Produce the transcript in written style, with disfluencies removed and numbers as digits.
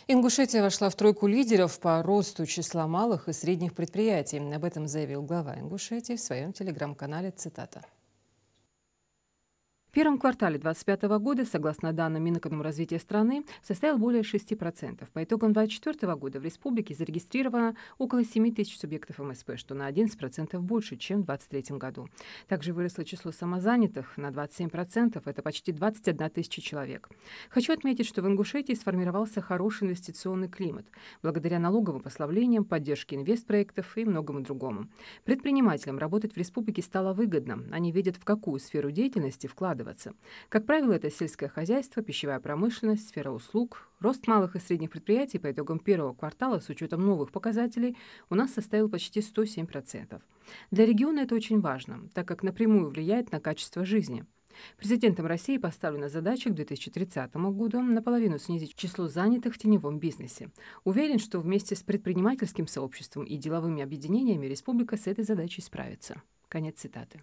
Ингушетия вошла в тройку лидеров по росту числа малых и средних предприятий. Об этом заявил глава Ингушетии в своем телеграм-канале. Цитата. В первом квартале 2025 года, согласно данным Минэкономразвития страны, составил более 6%. По итогам 2024 года в республике зарегистрировано около 7 тысяч субъектов МСП, что на 11% больше, чем в 2023 году. Также выросло число самозанятых на 27%, это почти 21 тысяча человек. Хочу отметить, что в Ингушетии сформировался хороший инвестиционный климат, благодаря налоговым послаблениям, поддержке инвестпроектов и многому другому. Предпринимателям работать в республике стало выгодно. Они видят, в какую сферу деятельности вкладываться. Как правило, это сельское хозяйство, пищевая промышленность, сфера услуг. Рост малых и средних предприятий по итогам первого квартала с учетом новых показателей у нас составил почти 107%. Для региона это очень важно, так как напрямую влияет на качество жизни. Президентом России поставлена задача к 2030 году наполовину снизить число занятых в теневом бизнесе. Уверен, что вместе с предпринимательским сообществом и деловыми объединениями республика с этой задачей справится. Конец цитаты.